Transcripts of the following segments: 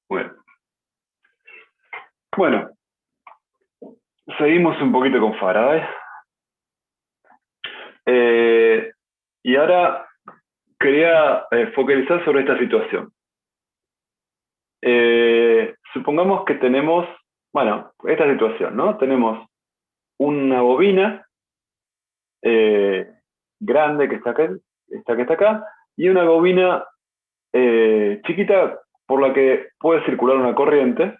Bueno, bueno, seguimos un poquito con Faraday. Y ahora quería focalizar sobre esta situación. Supongamos que tenemos, bueno, esta situación, ¿no? Tenemos una bobina eh, grande que está acá, esta que está acá, y una bobina chiquita por la que puede circular una corriente,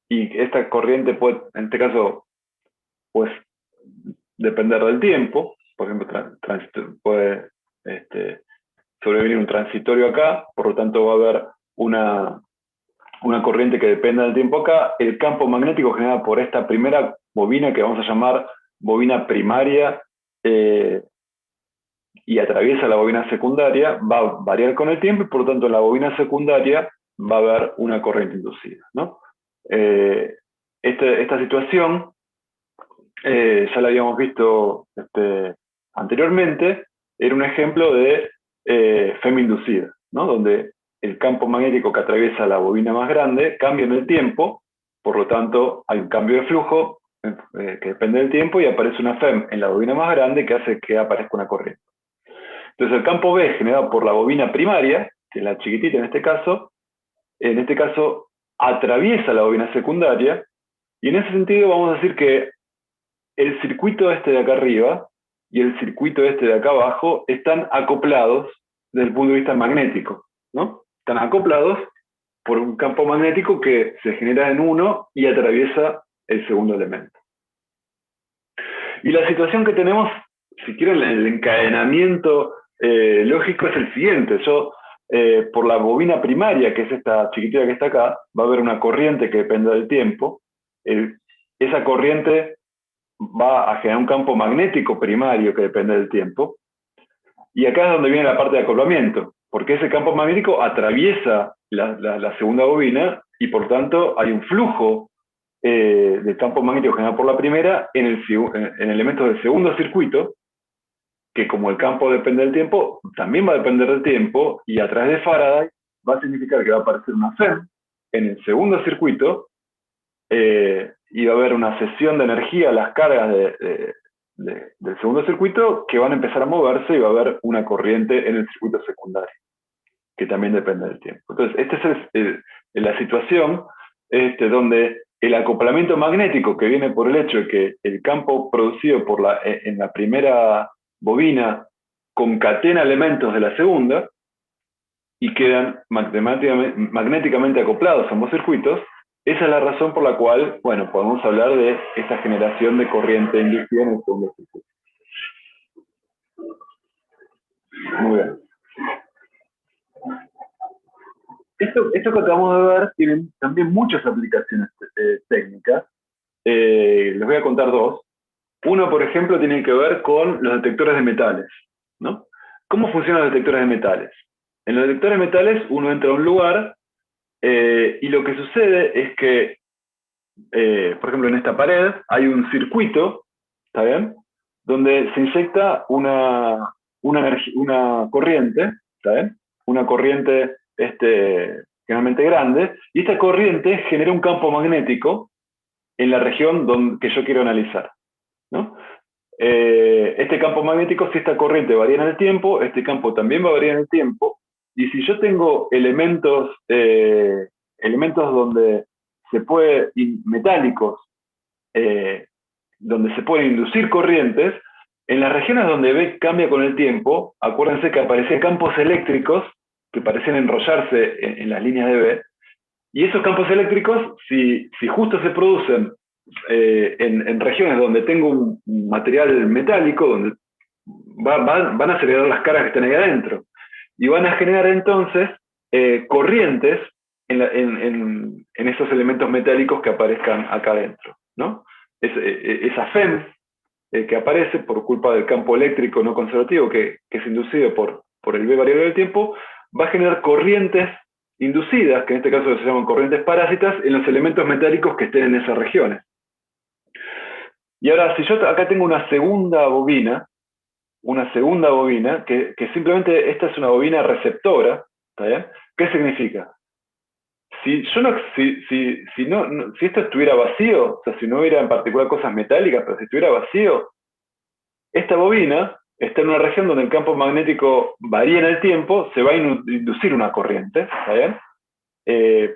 y esta corriente puede, en este caso, pues depender del tiempo. Por ejemplo, puede este, sobrevenir un transitorio acá, por lo tanto va a haber una corriente que dependa del tiempo acá. El campo magnético generado por esta primera bobina, que vamos a llamar bobina primaria, y atraviesa la bobina secundaria, va a variar con el tiempo, y por lo tanto en la bobina secundaria va a haber una corriente inducida, ¿no? Esta situación ya la habíamos visto anteriormente. Era un ejemplo de FEM inducida, ¿no? Donde el campo magnético que atraviesa la bobina más grande cambia en el tiempo, por lo tanto hay un cambio de flujo que depende del tiempo, y aparece una FEM en la bobina más grande que hace que aparezca una corriente. Entonces el campo B generado por la bobina primaria, que es la chiquitita en este caso atraviesa la bobina secundaria, y en ese sentido vamos a decir que el circuito este de acá arriba y el circuito este de acá abajo están acoplados desde el punto de vista magnético, ¿no? Están acoplados por un campo magnético que se genera en uno y atraviesa el segundo elemento. Y la situación que tenemos, si quieren, el encadenamiento lógico es el siguiente. Por la bobina primaria, que es esta chiquitita que está acá, va a haber una corriente que depende del tiempo. Esa corriente va a generar un campo magnético primario que depende del tiempo. Y acá es donde viene la parte de acoplamiento, porque ese campo magnético atraviesa la segunda bobina, y por tanto hay un flujo de campo magnético generado por la primera en elementos del segundo circuito, que como el campo depende del tiempo, también va a depender del tiempo, y a través de Faraday va a significar que va a aparecer una FEM en el segundo circuito, y va a haber una cesión de energía a las cargas del segundo circuito, que van a empezar a moverse, y va a haber una corriente en el circuito secundario, que también depende del tiempo. Entonces, esta es la situación donde el acoplamiento magnético, que viene por el hecho de que el campo producido en la primera bobina concatena elementos de la segunda y quedan magnéticamente acoplados a ambos circuitos. Esa es la razón por la cual, bueno, podemos hablar de esta generación de corriente inducida en el segundo circuito. Muy bien. Esto que acabamos de ver tiene también muchas aplicaciones técnicas. Les voy a contar dos. Uno, por ejemplo, tiene que ver con los detectores de metales, ¿no? ¿Cómo funcionan los detectores de metales? En los detectores de metales uno entra a un lugar y lo que sucede es que, por ejemplo, en esta pared hay un circuito, ¿está bien?, donde se inyecta una corriente, ¿está bien?, una corriente generalmente grande, y esta corriente genera un campo magnético en la región que yo quiero analizar, ¿no? Este campo magnético, si esta corriente varía en el tiempo, este campo también va a variar en el tiempo, y si yo tengo elementos donde metálicos, donde se pueden inducir corrientes, en las regiones donde B cambia con el tiempo, acuérdense que aparecían campos eléctricos que parecían enrollarse en las líneas de B, y esos campos eléctricos, si justo se producen en regiones donde tengo un material metálico, donde van a acelerar las cargas que están ahí adentro, y van a generar entonces corrientes en esos elementos metálicos que aparezcan acá adentro, ¿no? Esa FEM que aparece por culpa del campo eléctrico no conservativo que es inducido por el B variable del tiempo, va a generar corrientes inducidas, que en este caso se llaman corrientes parásitas, en los elementos metálicos que estén en esas regiones. Y ahora, si yo acá tengo una segunda bobina, que simplemente esta es una bobina receptora, ¿está bien? ¿Qué significa? si esto estuviera vacío, o sea, si no hubiera en particular cosas metálicas, pero si estuviera vacío, esta bobina está en una región donde el campo magnético varía en el tiempo, se va a inducir una corriente, ¿está bien?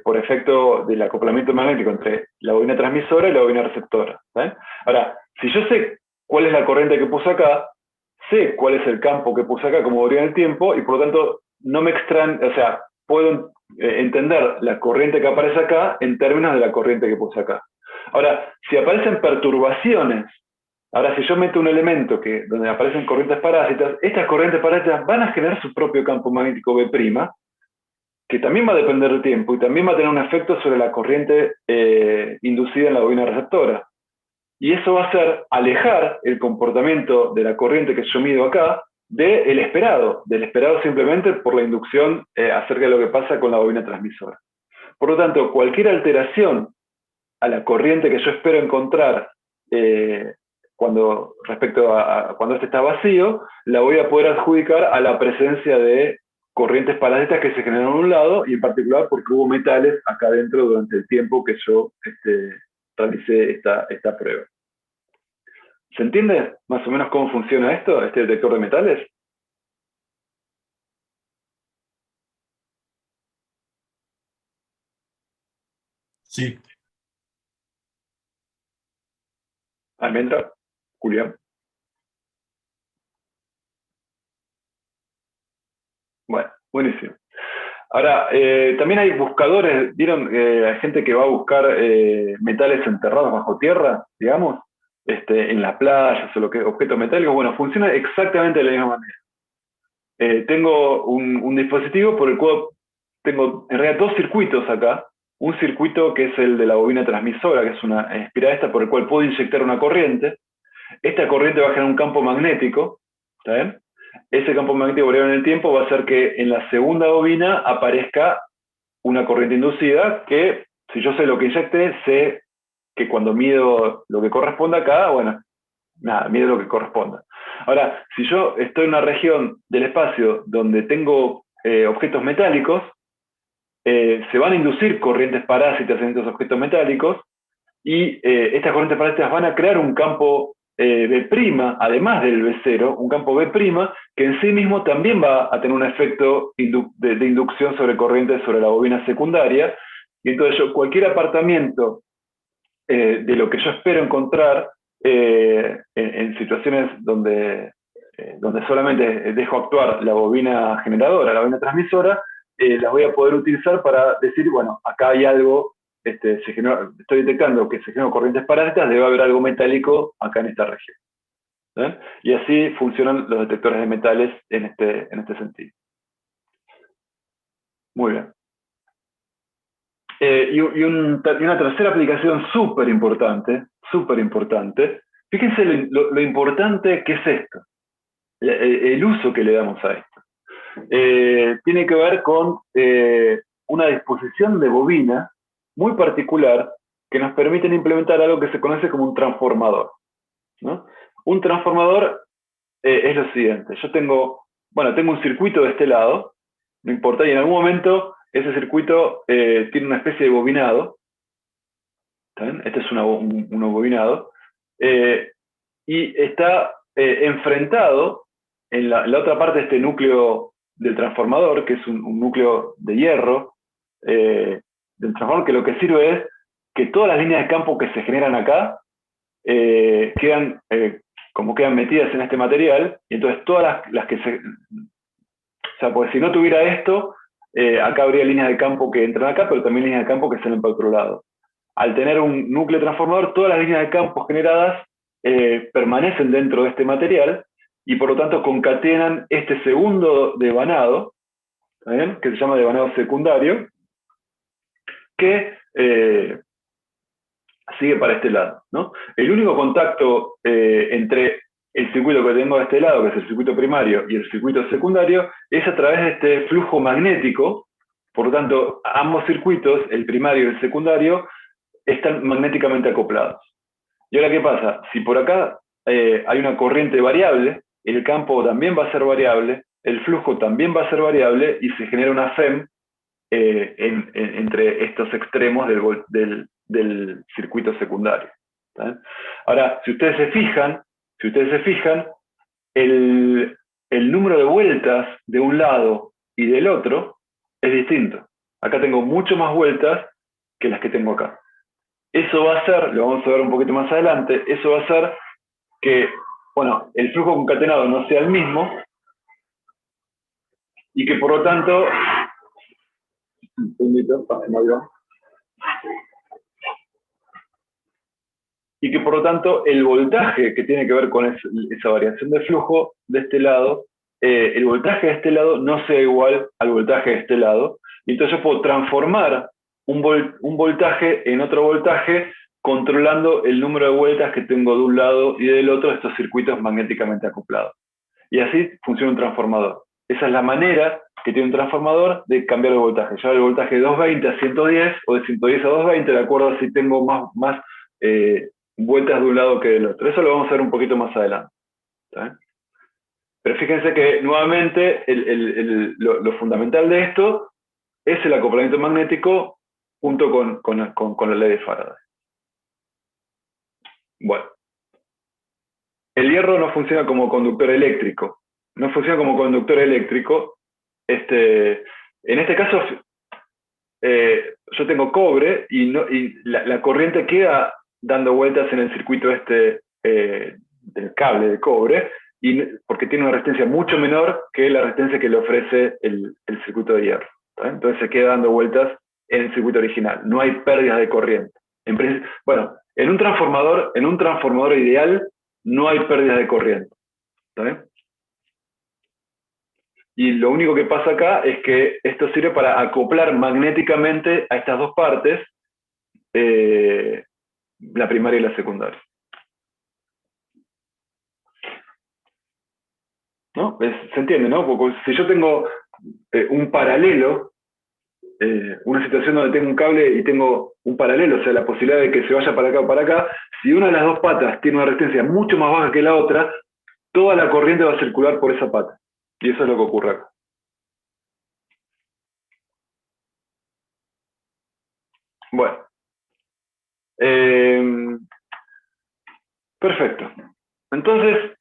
Por efecto del acoplamiento magnético entre la bobina transmisora y la bobina receptora. ¿Bien? Ahora, si yo sé cuál es la corriente que puse acá, sé cuál es el campo que puse acá como varía en el tiempo y por lo tanto no me o sea, puedo entender la corriente que aparece acá en términos de la corriente que puse acá. Ahora, si aparecen perturbaciones, ahora si yo meto un elemento donde aparecen corrientes parásitas, estas corrientes parásitas van a generar su propio campo magnético B', que también va a depender del tiempo y también va a tener un efecto sobre la corriente inducida en la bobina receptora. Y eso va a hacer alejar el comportamiento de la corriente que yo mido acá del esperado simplemente por la inducción acerca de lo que pasa con la bobina transmisora. Por lo tanto, cualquier alteración a la corriente que yo espero encontrar respecto a cuando este está vacío, la voy a poder adjudicar a la presencia de corrientes parásitas que se generan a un lado y en particular porque hubo metales acá adentro durante el tiempo que yo realicé esta prueba. ¿Se entiende más o menos cómo funciona esto, este detector de metales? Sí, Almendra, Julián. Bueno, buenísimo. Ahora, también hay buscadores, ¿vieron? Hay gente que va a buscar metales enterrados bajo tierra, digamos, en las playas o objetos metálicos. Bueno, funciona exactamente de la misma manera. Tengo un dispositivo por el cual tengo en realidad dos circuitos acá. Un circuito que es el de la bobina transmisora, que es una espiral esta por el cual puedo inyectar una corriente. Esta corriente va a generar un campo magnético, ¿está bien? Ese campo magnético variable en el tiempo va a hacer que en la segunda bobina aparezca una corriente inducida que, si yo sé lo que inyecté, sé que cuando mido lo que corresponde acá, bueno, nada, mido lo que corresponda. Ahora, si yo estoy en una región del espacio donde tengo objetos metálicos, se van a inducir corrientes parásitas en estos objetos metálicos y estas corrientes parásitas van a crear un campo B', además del B0, un campo B', que en sí mismo también va a tener un efecto de inducción sobre corrientes sobre la bobina secundaria. Y entonces cualquier apartamiento de lo que yo espero encontrar en situaciones donde solamente dejo actuar la bobina generadora, la bobina transmisora, las voy a poder utilizar para decir, bueno, acá hay algo, estoy detectando que se generan corrientes parásitas, debe haber algo metálico acá en esta región. ¿Eh? Y así funcionan los detectores de metales en este sentido. Muy bien. Y una tercera aplicación súper importante, fíjense lo importante que es esto, el uso que le damos a esto. Tiene que ver con una disposición de bobina muy particular que nos permiten implementar algo que se conoce como un transformador, ¿no? Un transformador es lo siguiente, yo tengo un circuito de este lado, no importa, y en algún momento ese circuito tiene una especie de bobinado, ¿está bien? Este es un bobinado, eh, y está enfrentado en la otra parte de este núcleo del transformador, que es un núcleo de hierro, del transformador, que lo que sirve es que todas las líneas de campo que se generan acá quedan como quedan metidas en este material, y entonces todas las que se... O sea, pues si no tuviera esto, acá habría líneas de campo que entran acá, pero también líneas de campo que salen para otro lado. Al tener un núcleo transformador, todas las líneas de campo generadas permanecen dentro de este material y por lo tanto concatenan este segundo devanado, ¿bien? Que se llama devanado secundario, que sigue para este lado, ¿no? El único contacto entre el circuito que tengo de este lado, que es el circuito primario, y el circuito secundario, es a través de este flujo magnético. Por lo tanto, ambos circuitos, el primario y el secundario, están magnéticamente acoplados. Y ahora, ¿qué pasa? Si por acá hay una corriente variable, el campo también va a ser variable, el flujo también va a ser variable y se genera una FEM entre estos extremos del circuito secundario. ¿Está? Ahora, si ustedes se fijan, el número de vueltas de un lado y del otro es distinto. Acá tengo mucho más vueltas que las que tengo acá. Eso va a hacer, lo vamos a ver un poquito más adelante, eso va a hacer que, bueno, el flujo concatenado no sea el mismo y que por lo tanto, el voltaje que tiene que ver con esa variación de flujo de este lado, el voltaje de este lado no sea igual al voltaje de este lado, y entonces yo puedo transformar un voltaje en otro voltaje controlando el número de vueltas que tengo de un lado y del otro de estos circuitos magnéticamente acoplados. Y así funciona un transformador. Esa es la manera que tiene un transformador de cambiar el voltaje. Llevar el voltaje de 220 a 110 o de 110 a 220, de acuerdo a si tengo más vueltas de un lado que del otro. Eso lo vamos a ver un poquito más adelante. ¿Está? Pero fíjense que nuevamente lo fundamental de esto es el acoplamiento magnético junto con la ley de Faraday. Bueno, el hierro no funciona como conductor eléctrico. No funciona como conductor eléctrico. En este caso, yo tengo cobre y la corriente queda dando vueltas en el circuito del cable de cobre, porque tiene una resistencia mucho menor que la resistencia que le ofrece el circuito de hierro. ¿Tá? Entonces se queda dando vueltas en el circuito original. No hay pérdidas de corriente. Bueno, en un transformador ideal no hay pérdidas de corriente. ¿Está bien? Y lo único que pasa acá es que esto sirve para acoplar magnéticamente a estas dos partes, la primaria y la secundaria. ¿No? ¿Se entiende, no? Porque si yo tengo un paralelo, una situación donde tengo un cable y tengo un paralelo, o sea, la posibilidad de que se vaya para acá o para acá, si una de las dos patas tiene una resistencia mucho más baja que la otra, toda la corriente va a circular por esa pata. Y eso es lo que ocurre acá. Bueno. Perfecto. Entonces,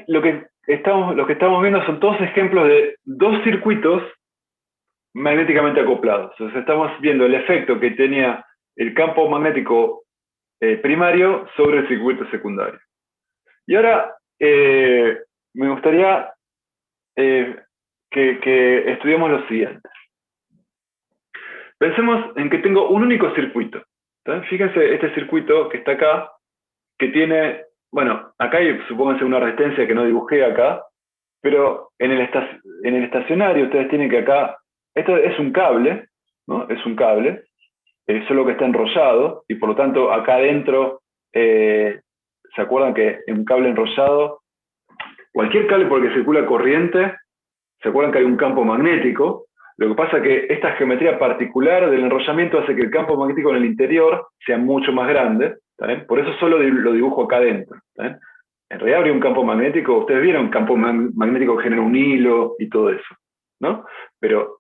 lo que estamos viendo son todos ejemplos de dos circuitos magnéticamente acoplados. Entonces, estamos viendo el efecto que tenía el campo magnético primario sobre el circuito secundario. Y ahora me gustaría que estudiemos lo siguiente. Pensemos en que tengo un único circuito. ¿Tá? Fíjense este circuito que está acá, que tiene, bueno, acá hay, supónganse, una resistencia que no dibujé acá, pero en el estacionario ustedes tienen que acá, esto es un cable, ¿no? Es un cable, solo que está enrollado, y por lo tanto acá adentro, ¿se acuerdan que en un cable enrollado, cualquier cable por el que circula corriente, ¿se acuerdan que hay un campo magnético? Lo que pasa es que esta geometría particular del enrollamiento hace que el campo magnético en el interior sea mucho más grande. ¿Está bien? Por eso solo lo dibujo acá adentro. ¿Está bien? En realidad habría un campo magnético, ustedes vieron un campo magnético que genera un hilo y todo eso, ¿no? Pero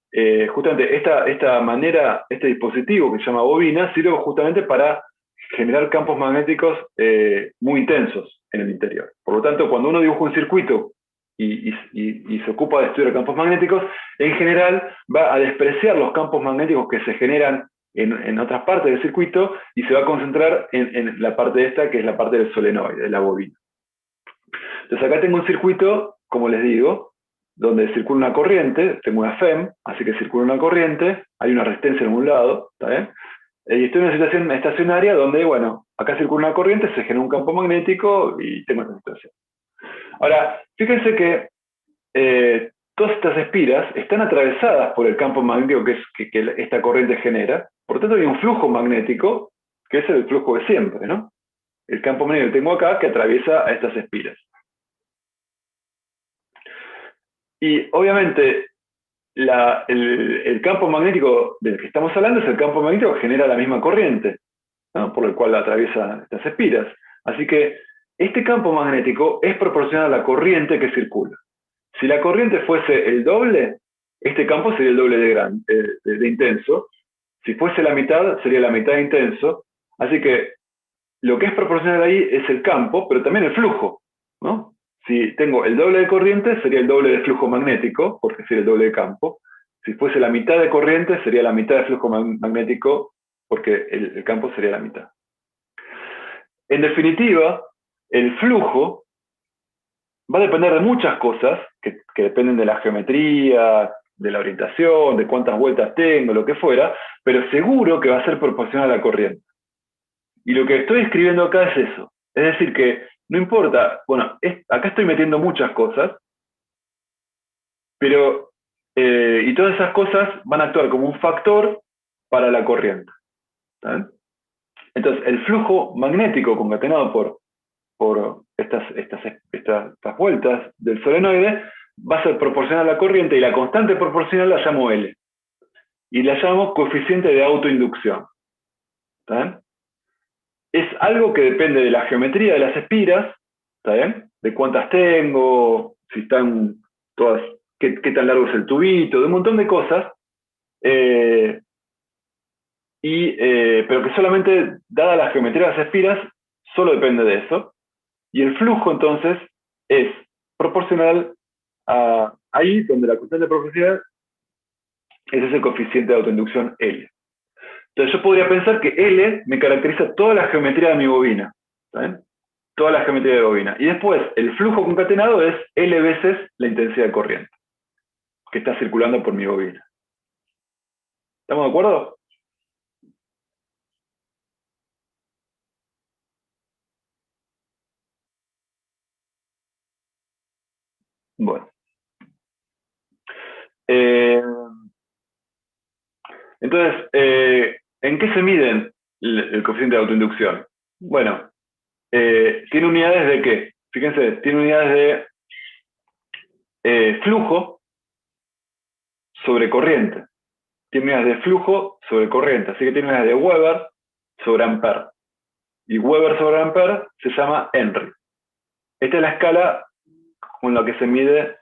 justamente esta manera, este dispositivo que se llama bobina, sirve justamente para generar campos magnéticos muy intensos en el interior. Por lo tanto, cuando uno dibuja un circuito y se ocupa de estudiar campos magnéticos, en general va a despreciar los campos magnéticos que se generan en otras partes del circuito y se va a concentrar en la parte esta, que es la parte del solenoide, de la bobina. Entonces acá tengo un circuito, como les digo, donde circula una corriente, tengo una FEM, así que circula una corriente, hay una resistencia en un lado, ¿está bien? Y estoy en una situación estacionaria donde, bueno, acá circula una corriente, se genera un campo magnético y tengo esta situación. Ahora, fíjense que todas estas espiras están atravesadas por el campo magnético que esta corriente genera, por lo tanto hay un flujo magnético, que es el flujo de siempre, ¿no? El campo magnético que tengo acá que atraviesa a estas espiras. Y obviamente el campo magnético del que estamos hablando es el campo magnético que genera la misma corriente, ¿no? Por el cual atraviesa estas espiras. Así que este campo magnético es proporcional a la corriente que circula. Si la corriente fuese el doble, este campo sería el doble de intenso. Si fuese la mitad, sería la mitad de intenso. Así que lo que es proporcional ahí es el campo, pero también el flujo, ¿no? Si tengo el doble de corriente, sería el doble de flujo magnético, porque sería el doble de campo. Si fuese la mitad de corriente, sería la mitad de flujo magnético, porque el campo sería la mitad. En definitiva, el flujo va a depender de muchas cosas, que dependen de la geometría, de la orientación, de cuántas vueltas tengo, lo que fuera, pero seguro que va a ser proporcional a la corriente. Y lo que estoy escribiendo acá es eso. Es decir, que no importa, bueno, acá estoy metiendo muchas cosas, pero, y todas esas cosas van a actuar como un factor para la corriente. ¿Saben? Entonces, el flujo magnético concatenado por estas vueltas del solenoide va a ser proporcional a la corriente, y la constante proporcional la llamo L. Y la llamo coeficiente de autoinducción. ¿Saben? Es algo que depende de la geometría de las espiras, ¿está bien? De cuántas tengo, si están todas, qué tan largo es el tubito, de un montón de cosas, pero que solamente, dada la geometría de las espiras, solo depende de eso. Y el flujo, entonces, es proporcional a ahí donde la constante de proporcionalidad es ese coeficiente de autoinducción L. Entonces yo podría pensar que L me caracteriza toda la geometría de mi bobina. ¿Saben? Toda la geometría de bobina. Y después, el flujo concatenado es L veces la intensidad de corriente que está circulando por mi bobina. ¿Estamos de acuerdo? Bueno. Entonces, ¿en qué se miden el coeficiente de autoinducción? Bueno, tiene unidades de qué? Fíjense, tiene unidades de flujo sobre corriente. Tiene unidades de flujo sobre corriente. Así que tiene unidades de Weber sobre Ampere. Y Weber sobre Ampere se llama Henry. Esta es la escala con la que se mide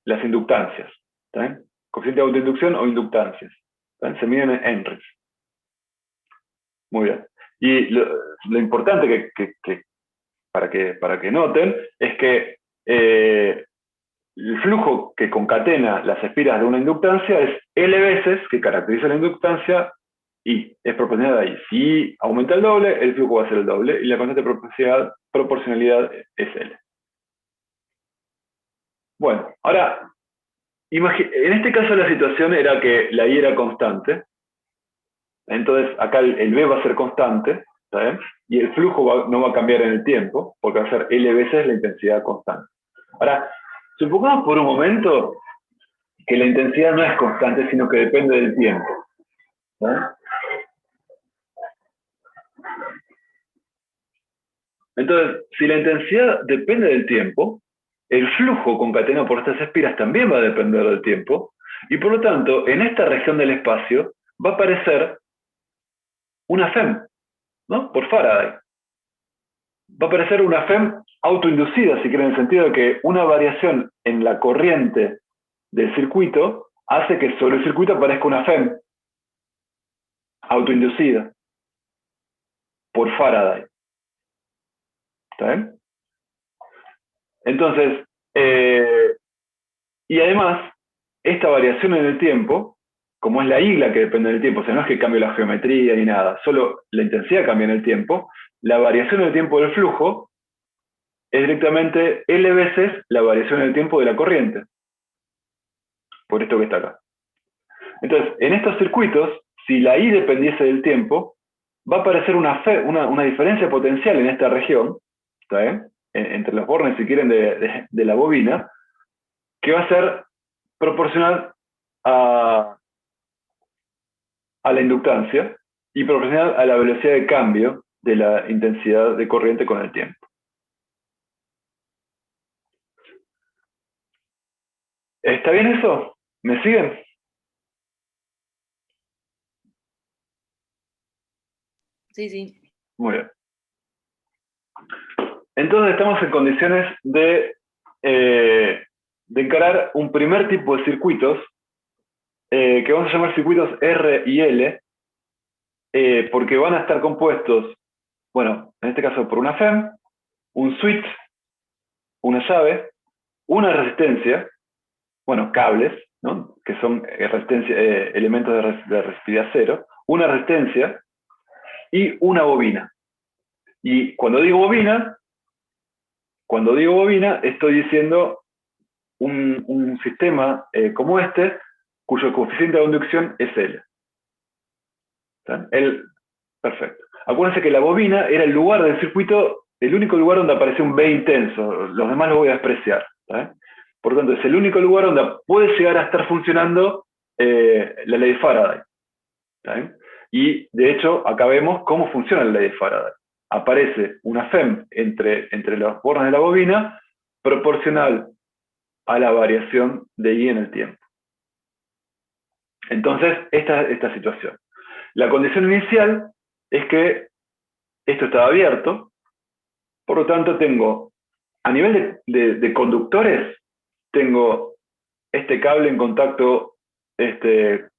las inductancias. ¿Está? Coeficiente de autoinducción o inductancias. ¿Está? Se miden en Henry. Muy bien. Y lo importante para que noten es que el flujo que concatena las espiras de una inductancia es L veces, que caracteriza la inductancia, y es proporcional a I. Si aumenta el doble, el flujo va a ser el doble, y la constante de proporcionalidad es L. Bueno, ahora, en este caso la situación era que la I era constante, entonces acá el B va a ser constante, ¿está bien? Y el flujo no va a cambiar en el tiempo, porque va a ser L veces la intensidad constante. Ahora, supongamos por un momento que la intensidad no es constante, sino que depende del tiempo. ¿Sí? Entonces, si la intensidad depende del tiempo, el flujo concatenado por estas espiras también va a depender del tiempo, y por lo tanto, en esta región del espacio va a aparecer una FEM, ¿no? Por Faraday. Va a aparecer una FEM autoinducida, si quieren, en el sentido de que una variación en la corriente del circuito hace que sobre el circuito aparezca una FEM autoinducida por Faraday. ¿Está bien? Entonces, y además, esta variación en el tiempo, como es la I la que depende del tiempo, o sea, no es que cambie la geometría ni nada, solo la intensidad cambia en el tiempo, la variación en el tiempo del flujo es directamente L veces la variación en el tiempo de la corriente, por esto que está acá. Entonces, en estos circuitos, si la I dependiese del tiempo, va a aparecer una diferencia potencial en esta región, ¿está bien? Entre los bornes, si quieren, de la bobina, que va a ser proporcional a la inductancia y proporcional a la velocidad de cambio de la intensidad de corriente con el tiempo. ¿Está bien eso? ¿Me siguen? Sí, sí. Muy bien. Entonces estamos en condiciones de de encarar un primer tipo de circuitos, que vamos a llamar circuitos R y L, porque van a estar compuestos, bueno, en este caso por una FEM, un switch, una llave, una resistencia, bueno, cables, ¿no? Que son elementos de resistividad cero, una resistencia y una bobina. Y cuando digo bobina, estoy diciendo un sistema como este, cuyo coeficiente de conducción es L. Perfecto. Acuérdense que la bobina era el lugar del circuito, el único lugar donde aparece un B intenso, los demás lo voy a despreciar. Por lo tanto, es el único lugar donde puede llegar a estar funcionando la ley de Faraday. Y de hecho, acá vemos cómo funciona la ley de Faraday. Aparece una FEM entre los bornes de la bobina proporcional a la variación de I en el tiempo. Entonces, esta situación. La condición inicial es que esto estaba abierto, por lo tanto tengo, a nivel de conductores, tengo este cable en contacto de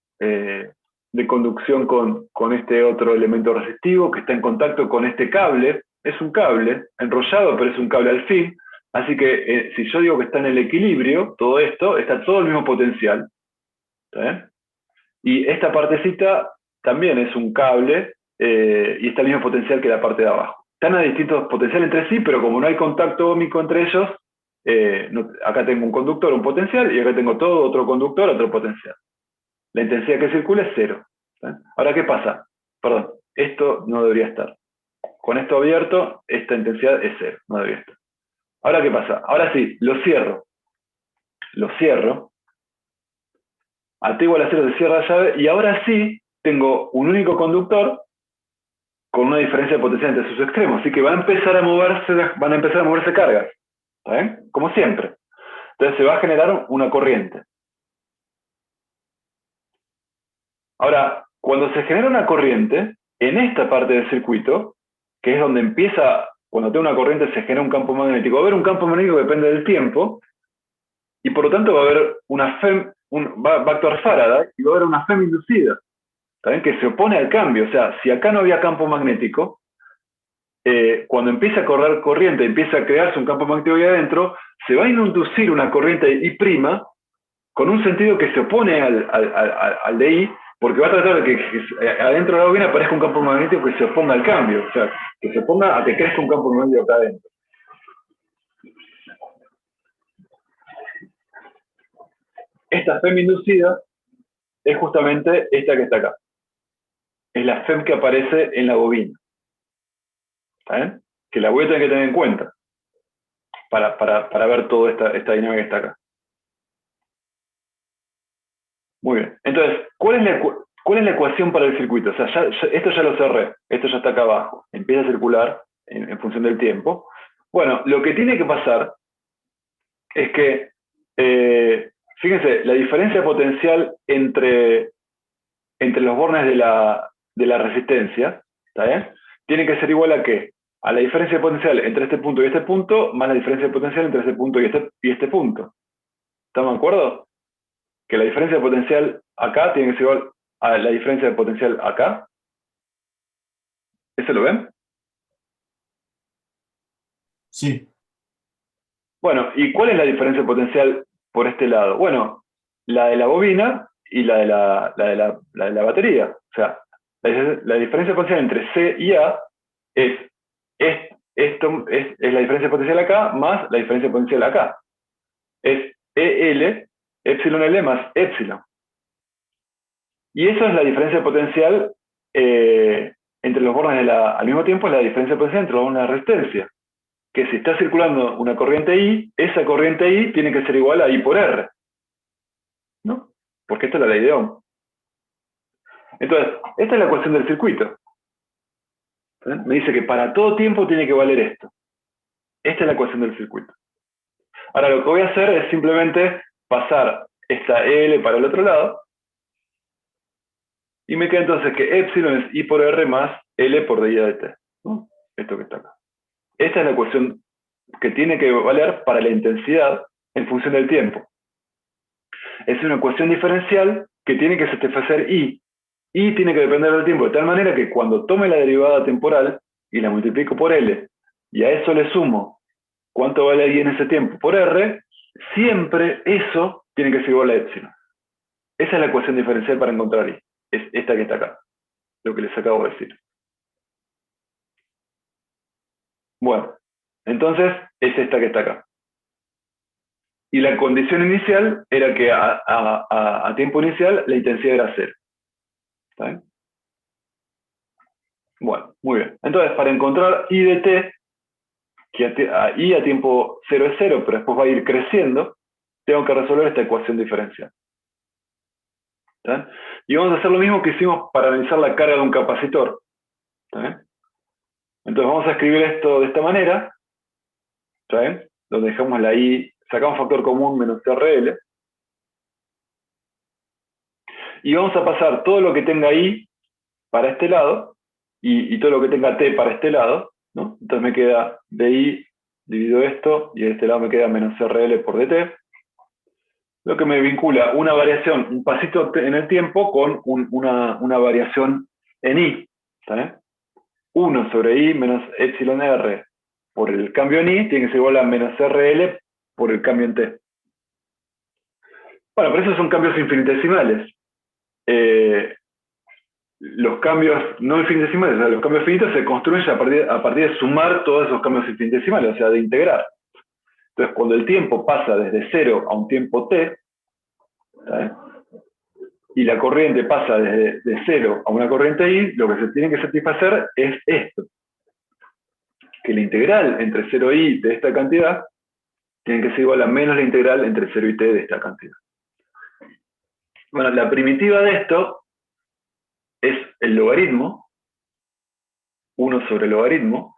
conducción con este otro elemento resistivo que está en contacto con este cable. Es un cable enrollado, pero es un cable al fin. Así que si yo digo que está en el equilibrio, todo esto, está todo el mismo potencial. Y esta partecita también es un cable y está el mismo potencial que la parte de abajo. Están a distintos potenciales entre sí, pero como no hay contacto óhmico entre ellos, acá tengo un conductor, un potencial, y acá tengo todo otro conductor, otro potencial. La intensidad que circula es cero. Ahora, ¿qué pasa? Perdón, esto no debería estar. Con esto abierto, esta intensidad es cero, no debería estar. Ahora, ¿qué pasa? Ahora sí, lo cierro. Lo cierro. A T igual a 0 se cierra la llave, y ahora sí tengo un único conductor con una diferencia de potencial entre sus extremos. Así que van a empezar a moverse cargas. ¿Ven? Como siempre. Entonces se va a generar una corriente. Ahora, cuando se genera una corriente, en esta parte del circuito, que es donde empieza, cuando tengo una corriente se genera un campo magnético, va a haber un campo magnético que depende del tiempo, y por lo tanto va a haber una FEM, va a actuar Faraday, y va a haber una FEM inducida, ¿saben? Que se opone al cambio. O sea, si acá no había campo magnético, cuando empieza a correr corriente, empieza a crearse un campo magnético ahí adentro, se va a inducir una corriente I' con un sentido que se opone al de I, porque va a tratar de que adentro de la bobina aparezca un campo magnético que se oponga al cambio, o sea, que se oponga a que crezca un campo magnético acá adentro. Esta FEM inducida es justamente esta que está acá. Es la FEM que aparece en la bobina. ¿Está bien? Que la voy a tener que tener en cuenta para ver toda esta dinámica que está acá. Muy bien. Entonces, ¿cuál es la ecuación para el circuito? O sea, esto ya lo cerré. Esto ya está acá abajo. Empieza a circular en función del tiempo. Bueno, lo que tiene que pasar es que, fíjense, la diferencia potencial entre los bornes de la resistencia, ¿está bien? Tiene que ser igual a ¿qué? A la diferencia de potencial entre este punto y este punto, más la diferencia de potencial entre este punto y este punto. ¿Estamos de acuerdo? Que la diferencia de potencial acá tiene que ser igual a la diferencia de potencial acá. ¿Eso lo ven? Sí. Bueno, ¿y cuál es la diferencia de potencial por este lado? Bueno, la de la bobina y la de la batería. O sea, la diferencia de potencial entre C y A es la diferencia de potencial acá más la diferencia de potencial acá. Es EL, epsilon L más epsilon. Y eso es la diferencia de potencial entre los bornes al mismo tiempo, es la diferencia de potencial entre los bornes de la resistencia. Que si está circulando una corriente I, esa corriente I tiene que ser igual a I por R. ¿No? Porque esta es la ley de Ohm. Entonces, esta es la ecuación del circuito. Me dice que para todo tiempo tiene que valer esto. Esta es la ecuación del circuito. Ahora lo que voy a hacer es simplemente pasar esta L para el otro lado, y me queda entonces que epsilon es I por R más L por dI de T. ¿No? Esto que está acá. Esta es la ecuación que tiene que valer para la intensidad en función del tiempo. Es una ecuación diferencial que tiene que satisfacer I. I tiene que depender del tiempo, de tal manera que cuando tome la derivada temporal y la multiplico por L, y a eso le sumo cuánto vale I en ese tiempo por R, siempre eso tiene que ser igual a epsilon. Esa es la ecuación diferencial para encontrar I. Es esta que está acá, lo que les acabo de decir. Bueno, entonces es esta que está acá. Y la condición inicial era que a tiempo inicial la intensidad era 0. ¿Está bien? Bueno, muy bien. Entonces, para encontrar I de t, que I a tiempo 0 es 0, pero después va a ir creciendo, tengo que resolver esta ecuación diferencial. ¿Está bien? Y vamos a hacer lo mismo que hicimos para analizar la carga de un capacitor. ¿Está bien? Entonces vamos a escribir esto de esta manera, ¿está bien? Donde dejamos la I, sacamos factor común menos RL, y vamos a pasar todo lo que tenga I para este lado, y todo lo que tenga T para este lado, ¿no? Entonces me queda DI, divido esto, y de este lado me queda menos RL por DT, lo que me vincula una variación, un pasito en el tiempo, con una variación en I, ¿está bien? 1 sobre I menos epsilon R por el cambio en I tiene que ser igual a menos RL por el cambio en T. Bueno, pero esos son cambios infinitesimales. Los cambios no infinitesimales, o sea, los cambios finitos se construyen a partir de sumar todos esos cambios infinitesimales, o sea, de integrar. Entonces, cuando el tiempo pasa desde 0 a un tiempo t, ¿sabes? Y la corriente pasa de 0 a una corriente i, lo que se tiene que satisfacer es esto. Que la integral entre 0 y i de esta cantidad tiene que ser igual a menos la integral entre 0 y t de esta cantidad. Bueno, la primitiva de esto es el logaritmo, 1 sobre el logaritmo,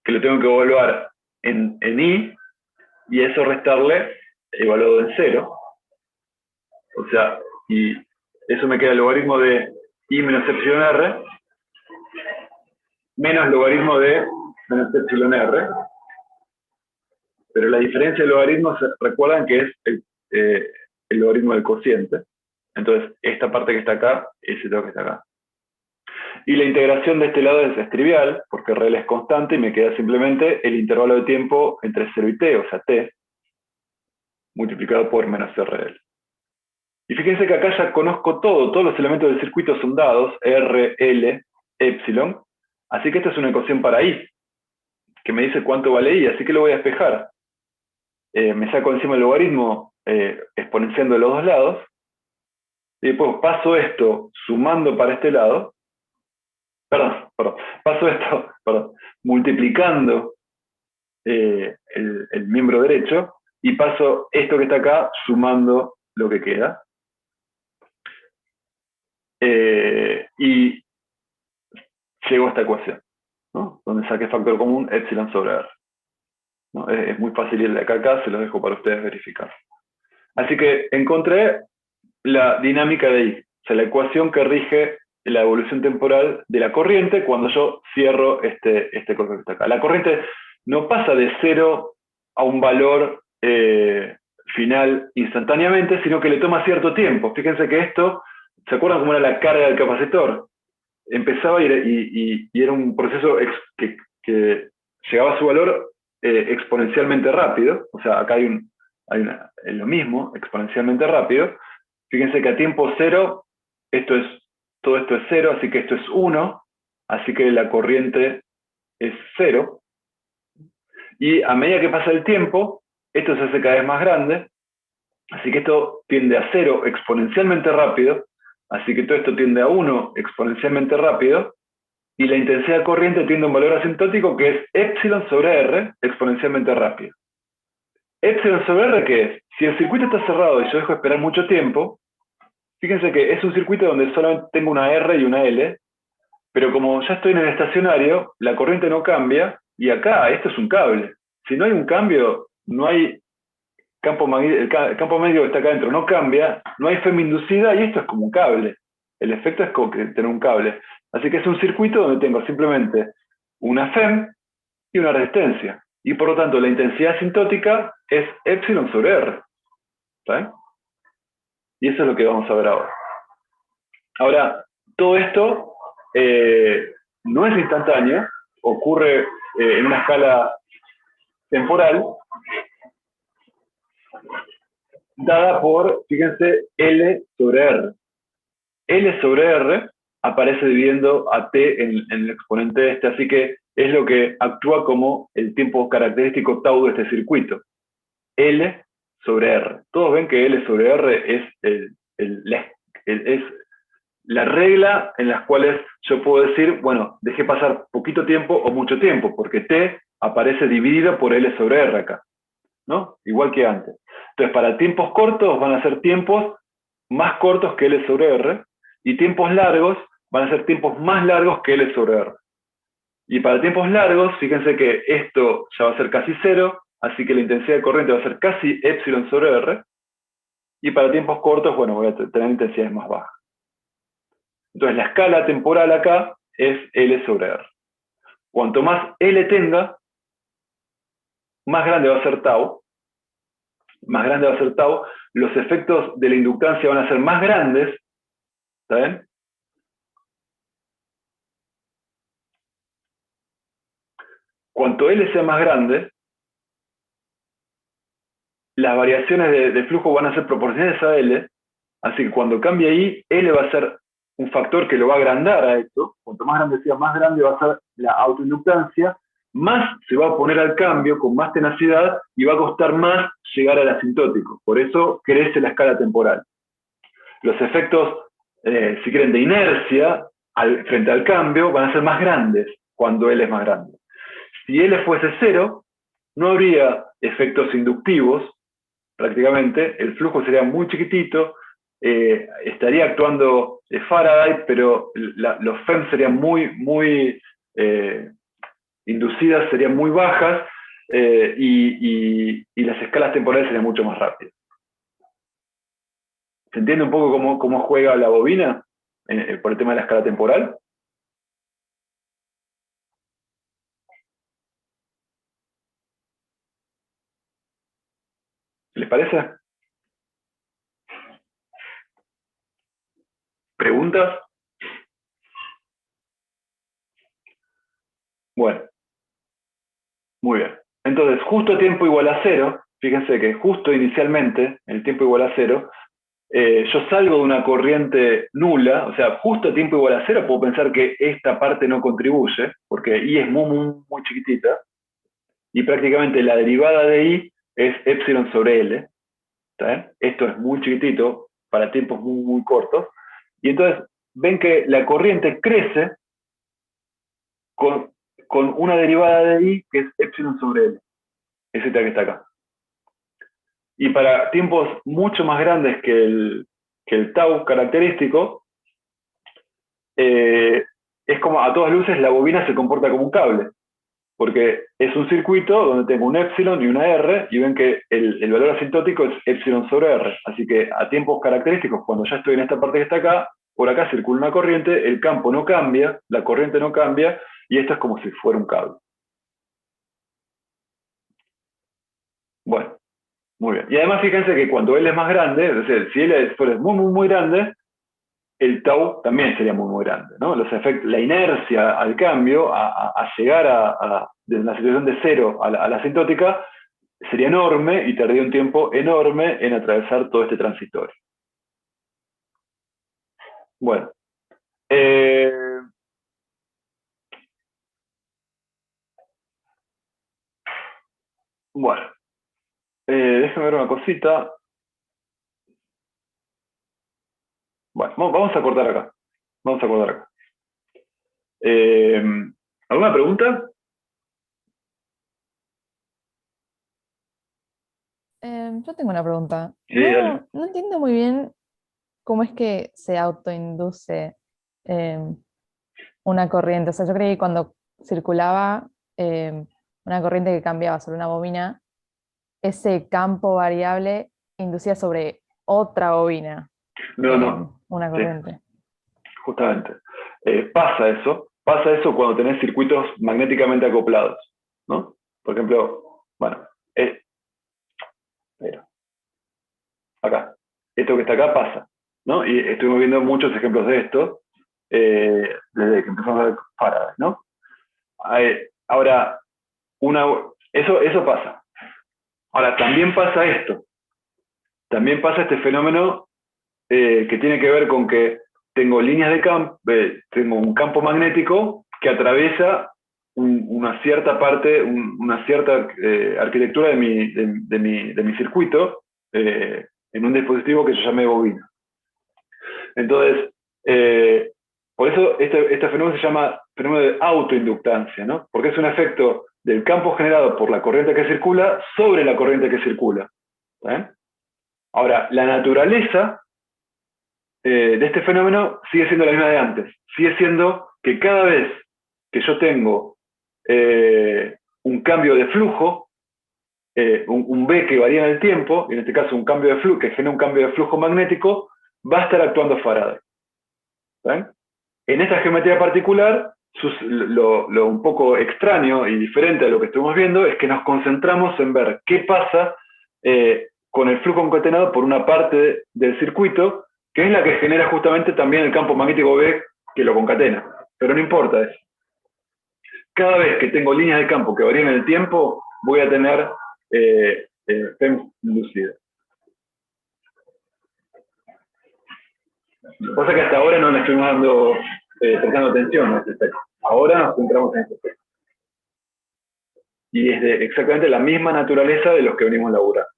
que lo tengo que evaluar en i, y eso restarle evaluado en 0. O sea, y eso me queda el logaritmo de i menos epsilon r, menos logaritmo de menos epsilon r. Pero la diferencia de logaritmos, recuerdan que es el logaritmo del cociente. Entonces, esta parte que está acá es esto que está acá. Y la integración de este lado es trivial, porque RL es constante y me queda simplemente el intervalo de tiempo entre 0 y t, o sea, t, multiplicado por menos RL. Y fíjense que acá ya conozco todos los elementos del circuito son dados, R, L, epsilon, así que esta es una ecuación para I, que me dice cuánto vale I, así que lo voy a despejar. Me saco encima el logaritmo exponenciando de los dos lados, y después paso esto sumando para este lado, multiplicando el miembro derecho, y paso esto que está acá sumando lo que queda. Y llego a esta ecuación, ¿no? Donde saqué factor común epsilon sobre R. ¿No? Es muy fácil ir de acá a acá, se los dejo para ustedes verificar. Así que encontré la dinámica de I, o sea, la ecuación que rige la evolución temporal de la corriente cuando yo cierro este corte que está acá. La corriente no pasa de 0 a un valor final instantáneamente, sino que le toma cierto tiempo. Fíjense que esto, ¿se acuerdan cómo era la carga del capacitor? Empezaba y era un proceso que llegaba a su valor exponencialmente rápido, o sea, acá hay lo mismo, exponencialmente rápido. Fíjense que a tiempo 0, todo esto es 0, así que esto es 1, así que la corriente es 0. Y a medida que pasa el tiempo, esto se hace cada vez más grande, así que esto tiende a 0 exponencialmente rápido, así que todo esto tiende a 1 exponencialmente rápido, y la intensidad de corriente tiende a un valor asintótico que es epsilon sobre r exponencialmente rápido. Epsilon sobre r, ¿qué es? Si el circuito está cerrado y yo dejo esperar mucho tiempo, fíjense que es un circuito donde solamente tengo una R y una L, pero como ya estoy en el estacionario, la corriente no cambia, y acá, esto es un cable. Si no hay un cambio, no hay campo magnético, el campo magnético que está acá adentro no cambia, no hay FEM inducida, y esto es como un cable. El efecto es como que tener un cable. Así que es un circuito donde tengo simplemente una FEM y una resistencia. y por lo tanto la intensidad asintótica es epsilon sobre R. ¿Está bien? Y eso es lo que vamos a ver ahora. Ahora, todo esto no es instantáneo, ocurre en una escala temporal, dada por, fíjense, L sobre R. L sobre R aparece dividiendo a T en el exponente este, así que es lo que actúa como el tiempo característico tau de este circuito. L sobre R. Todos ven que L sobre R es la regla en las cuales yo puedo decir, bueno, dejé pasar poquito tiempo o mucho tiempo, porque T aparece dividido por L sobre R acá, ¿no? Igual que antes. Entonces, para tiempos cortos van a ser tiempos más cortos que L sobre R, y tiempos largos van a ser tiempos más largos que L sobre R. Y para tiempos largos, fíjense que esto ya va a ser casi cero, así que la intensidad de corriente va a ser casi epsilon sobre R, y para tiempos cortos, bueno, voy a tener intensidades más bajas. Entonces la escala temporal acá es L sobre R. Cuanto más L tenga, más grande va a ser tau, más grande va a ser tau, los efectos de la inductancia van a ser más grandes, ¿está bien? Cuanto L sea más grande, las variaciones de flujo van a ser proporcionales a L, así que cuando cambie ahí, L va a ser un factor que lo va a agrandar a esto. Cuanto más grande sea, más grande va a ser la autoinductancia, más se va a oponer al cambio con más tenacidad y va a costar más llegar al asintótico. Por eso crece la escala temporal. Los efectos, si quieren, de inercia frente al cambio van a ser más grandes cuando L es más grande. Si L fuese cero, no habría efectos inductivos, prácticamente, el flujo sería muy chiquitito, estaría actuando Faraday, pero los FEM serían muy inducidas, serían muy bajas, y las escalas temporales serían mucho más rápidas. ¿Se entiende un poco cómo juega la bobina por el tema de la escala temporal? ¿Les parece? ¿Preguntas? Bueno, muy bien. Entonces, justo tiempo igual a cero, fíjense que justo inicialmente, el tiempo igual a cero, yo salgo de una corriente nula, o sea, justo a tiempo igual a cero, puedo pensar que esta parte no contribuye, porque I es muy chiquitita, y prácticamente la derivada de I es epsilon sobre L, ¿está bien? Esto es muy chiquitito, para tiempos muy cortos, y entonces ven que la corriente crece con una derivada de I que es epsilon sobre L, ese que está acá. Y para tiempos mucho más grandes que el tau característico, es como a todas luces la bobina se comporta como un cable, porque es un circuito donde tengo un epsilon y una R, y ven que el valor asintótico es epsilon sobre R. Así que a tiempos característicos, cuando ya estoy en esta parte que está acá, por acá circula una corriente, el campo no cambia, la corriente no cambia, y esto es como si fuera un cable. Bueno, muy bien. Y además fíjense que cuando L es más grande, es decir, si L es muy grande, el tau también sería muy grande, ¿no? Los efectos, la inercia al cambio, a llegar de una situación de cero a la asintótica, sería enorme y tardaría un tiempo enorme en atravesar todo este transitorio. Bueno. Bueno. Déjame ver una cosita. Bueno, vamos a cortar acá. Vamos a cortar acá. ¿Alguna pregunta? Yo tengo una pregunta. Sí, dale. No entiendo muy bien cómo es que se autoinduce una corriente. O sea, yo creí que cuando circulaba una corriente que cambiaba sobre una bobina, ese campo variable inducía sobre otra bobina No. una Sí, corriente. justamente. Pasa eso cuando tenés circuitos magnéticamente acoplados, ¿no? Por ejemplo, bueno, pero, acá, esto que está acá pasa, ¿no? Y estuvimos viendo muchos ejemplos de esto desde que empezamos a ver Faraday, ¿no? Ahora, eso pasa. Ahora, también pasa esto. También pasa este fenómeno que tiene que ver con que tengo líneas de campo, tengo un campo magnético que atraviesa una cierta parte, una cierta arquitectura de mi circuito en un dispositivo que yo llamé bobina. Entonces, por eso este fenómeno se llama fenómeno de autoinductancia, ¿no? Porque es un efecto del campo generado por la corriente que circula sobre la corriente que circula. ¿Eh? Ahora, la naturaleza de este fenómeno sigue siendo la misma de antes. Sigue siendo que cada vez que yo tengo un cambio de flujo, un B que varía en el tiempo, en este caso un cambio de flujo, que genera un cambio de flujo magnético, va a estar actuando Faraday. ¿Ven? En esta geometría particular, lo un poco extraño y diferente a lo que estuvimos viendo es que nos concentramos en ver qué pasa con el flujo concatenado por una parte del circuito, que es la que genera justamente también el campo magnético B que lo concatena. Pero no importa eso. Cada vez que tengo líneas de campo que varían en el tiempo, voy a tener FEMs inducidas. Lo que pasa es que hasta ahora no le estuvimos prestando atención a este efecto. Ahora nos centramos en este efecto. Y es de exactamente la misma naturaleza de los que venimos laburando.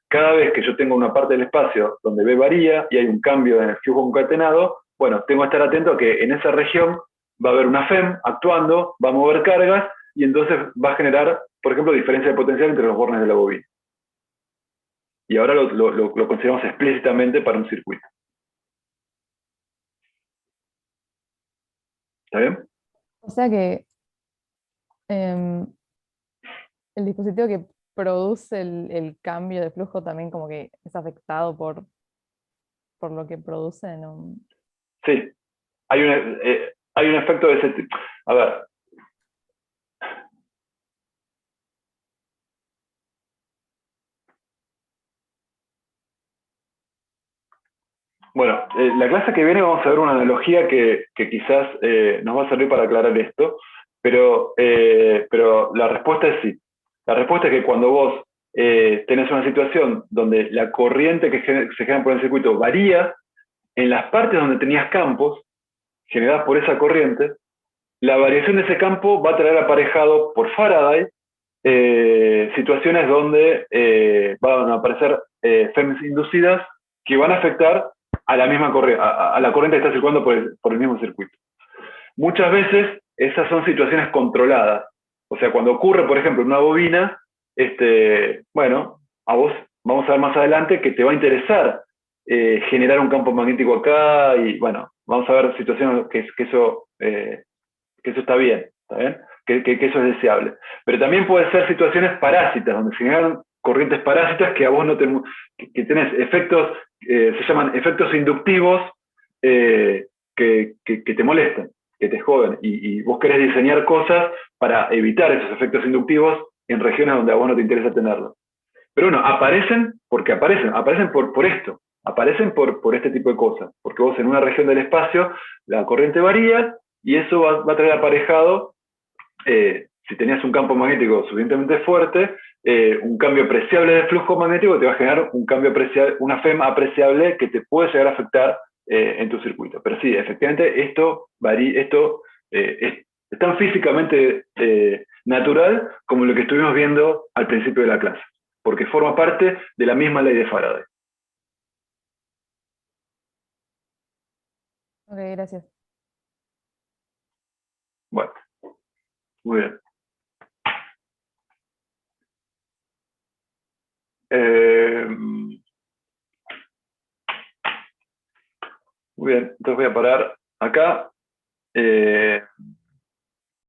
Cada vez que yo tengo una parte del espacio donde B varía y hay un cambio en el flujo concatenado, bueno, tengo que estar atento a que en esa región va a haber una FEM actuando, va a mover cargas y entonces va a generar, por ejemplo, diferencia de potencial entre los bornes de la bobina. Y ahora lo consideramos explícitamente para un circuito. ¿Está bien? O sea que em, el dispositivo que produce el cambio de flujo también como que es afectado por lo que produce, ¿no? Sí, hay un efecto de ese tipo. A ver. Bueno, la clase que viene vamos a ver una analogía que quizás nos va a servir para aclarar esto, pero la respuesta es sí. La respuesta es que cuando vos tenés una situación donde la corriente que se genera por el circuito varía, en las partes donde tenías campos generadas por esa corriente, la variación de ese campo va a traer aparejado por Faraday situaciones donde van a aparecer FEMs inducidas que van a afectar a la misma corriente, a la corriente que está circulando por el mismo circuito. Muchas veces esas son situaciones controladas. O sea, cuando ocurre, por ejemplo, en una bobina, bueno, a vos vamos a ver más adelante que te va a interesar generar un campo magnético acá y bueno, vamos a ver situaciones que eso está bien, ¿está bien? Que eso es deseable. Pero también puede ser situaciones parásitas, donde se generan corrientes parásitas que a vos no te... que tenés efectos, se llaman efectos inductivos que te molestan, que te joden, y vos querés diseñar cosas para evitar esos efectos inductivos en regiones donde a vos no te interesa tenerlos. Pero bueno, aparecen porque aparecen por esto, aparecen por este tipo de cosas, porque vos en una región del espacio la corriente varía y eso va a traer aparejado, si tenías un campo magnético suficientemente fuerte, un cambio apreciable de flujo magnético te va a generar un cambio apreciable, una FEM apreciable que te puede llegar a afectar en tu circuito. Pero sí, efectivamente esto es tan físicamente natural como lo que estuvimos viendo al principio de la clase, porque forma parte de la misma ley de Faraday. Ok, gracias. Bueno, muy bien. Muy bien, entonces voy a parar acá.